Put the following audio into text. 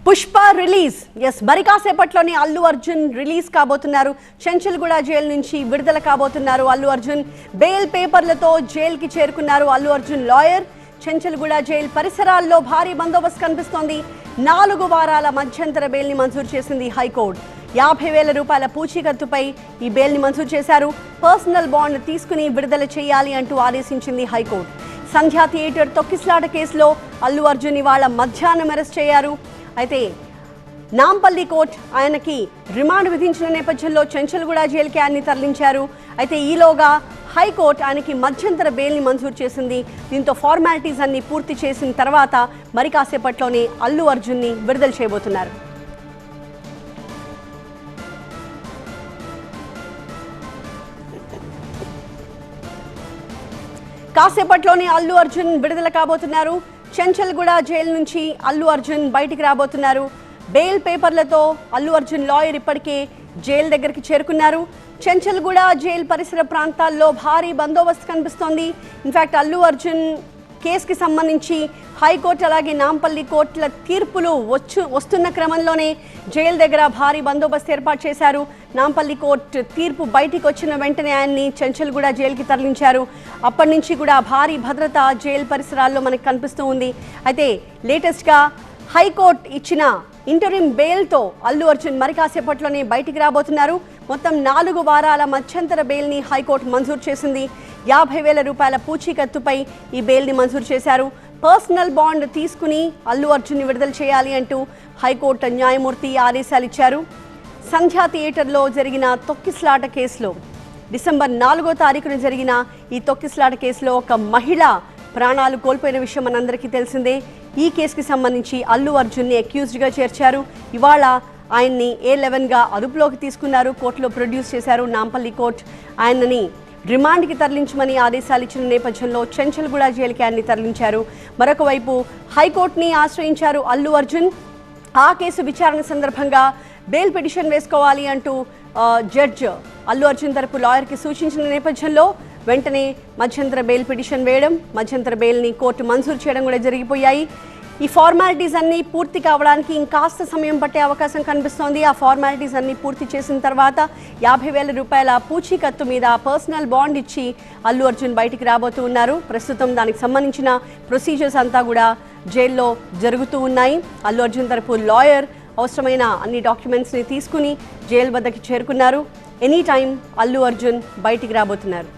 Pushpa release మరి కాసేపట్లోనే Allu Arjun release కాబోతున్నారు. Chanchalguda jail నుంచి విడుదల కాబోతున్నారు అల్లు అర్జున్. బెయిల్ పేపర్లతో జైలుకి చేరుకున్నారు అల్లు అర్జున్ లాయర్. చెంచల్గూడ జైలు పరిసరాల్లో భారీ బందోబస్తు కనిపిస్తోంది. 4 వారాల మధ్యంతర బెయిల్ని మంజూరు చేసింది హైకోర్టు. 50,000 రూపాయల పూచీకత్తుపై ఈ బెయిల్ని మంజూరు చేశారు. పర్సనల్ బాండ్ తీసుకుని విడుదల చేయాలి అంటూ ఆదేశించింది హైకోర్టు. సంధ్యా థియేటర్ తొక్కిసలాట కేసులో అల్లు అర్జున్ ఇవాళ మధ్యాహ్నం అరెస్ట్ చేశారు. అయితే నాంపల్లి కోర్టు ఆయనకి రిమాండ్ విధించిన నేపథ్యంలో చెంచల్గూడ జైలుకి ఆయన్ని తరలించారు. అయితే ఈలోగా హైకోర్టు ఆయనకి మధ్యంతర బెయిల్ని మంజూరు చేసింది. దీంతో ఫార్మాలిటీస్ అన్ని పూర్తి చేసిన తర్వాత మరి కాసేపట్లోనే అల్లు అర్జున్ని విడుదల చేయబోతున్నారు. కాసేపట్లోనే అల్లు అర్జున్ విడుదల కాబోతున్నారు. చెంచల్గూడ జైలు నుంచి అల్లు అర్జున్ బయటికి రాబోతున్నారు. బెయిల్ పేపర్లతో అల్లు అర్జున్ లాయర్ ఇప్పటికే జైలు దగ్గరికి చేరుకున్నారు. చెంచల్గూడ జైలు పరిసర ప్రాంతాల్లో భారీ బందోబస్తు కనిపిస్తోంది. ఇన్ఫాక్ట్ అల్లు అర్జున్ కేసుకి సంబంధించి హైకోర్టు అలాగే నాంపల్లి కోర్టుల తీర్పులు వస్తున్న క్రమంలోనే జైలు దగ్గర భారీ బందోబస్తు ఏర్పాటు చేశారు. నాంపల్లి కోర్టు తీర్పు బయటికి వచ్చిన వెంటనే ఆయన్ని చెంచల్గూడ జైలుకి తరలించారు. అప్పటి నుంచి కూడా భారీ భద్రత జైలు పరిసరాల్లో మనకు కనిపిస్తూ ఉంది. అయితే లేటెస్ట్గా హైకోర్టు ఇచ్చిన ఇంటరిమ్ బెయిల్తో అల్లు అర్జున్ మరి కాసేపట్లోనే బయటికి రాబోతున్నారు. మొత్తం 4 వారాల మధ్యంతర బెయిల్ని హైకోర్టు మంజూరు చేసింది. 50,000 రూపాయల పూచీకత్తుపై ఈ బెయిల్ని మంజూరు చేశారు. పర్సనల్ బాండ్ తీసుకుని అల్లు అర్జున్ని విడుదల చేయాలి అంటూ హైకోర్టు న్యాయమూర్తి ఆదేశాలు ఇచ్చారు. సంధ్యా థియేటర్లో జరిగిన తొక్కిసలాట కేసులో డిసెంబర్ 4వ తారీఖున జరిగిన ఈ తొక్కిసలాట కేసులో ఒక మహిళ ప్రాణాలు కోల్పోయిన విషయం మనందరికీ తెలిసిందే. ఈ కేసుకి సంబంధించి అల్లు అర్జున్ని అక్యూజ్డ్గా చేర్చారు. ఇవాళ ఆయన్ని A11గా అదుపులోకి తీసుకున్నారు. కోర్టులో ప్రొడ్యూస్ చేశారు. నాంపల్లి కోర్టు ఆయనని రిమాండ్కి తరలించమని ఆదేశాలు ఇచ్చిన నేపథ్యంలో చెంచల్గూడ జైలుకి ఆయన్ని తరలించారు. మరొక వైపు హైకోర్టుని ఆశ్రయించారు అల్లు అర్జున్. ఆ కేసు విచారణ సందర్భంగా బెయిల్ పిటిషన్ వేసుకోవాలి అంటూ జడ్జ్ అల్లు అర్జున్ తరపు లాయర్కి సూచించిన నేపథ్యంలో వెంటనే మధ్యంతర బెయిల్ పిటిషన్ వేయడం, మధ్యంతర బెయిల్ని కోర్టు మంజూరు చేయడం కూడా జరిగిపోయాయి. ఈ ఫార్మాలిటీస్ అన్నీ పూర్తి కావడానికి ఇంకాస్త సమయం పట్టే అవకాశం కనిపిస్తోంది. ఆ ఫార్మాలిటీస్ అన్నీ పూర్తి చేసిన తర్వాత 50,000 రూపాయల పూచీకత్తు మీద పర్సనల్ బాండ్ ఇచ్చి అల్లు అర్జున్ బయటికి రాబోతూ ఉన్నారు. ప్రస్తుతం దానికి సంబంధించిన ప్రొసీజర్స్ అంతా కూడా జైల్లో జరుగుతూ ఉన్నాయి. అల్లు అర్జున్ తరపు లాయర్ అవసరమైన అన్ని డాక్యుమెంట్స్ని తీసుకుని జైలు వద్దకి చేరుకున్నారు. ఎనీ టైం అల్లు అర్జున్ బయటికి రాబోతున్నారు.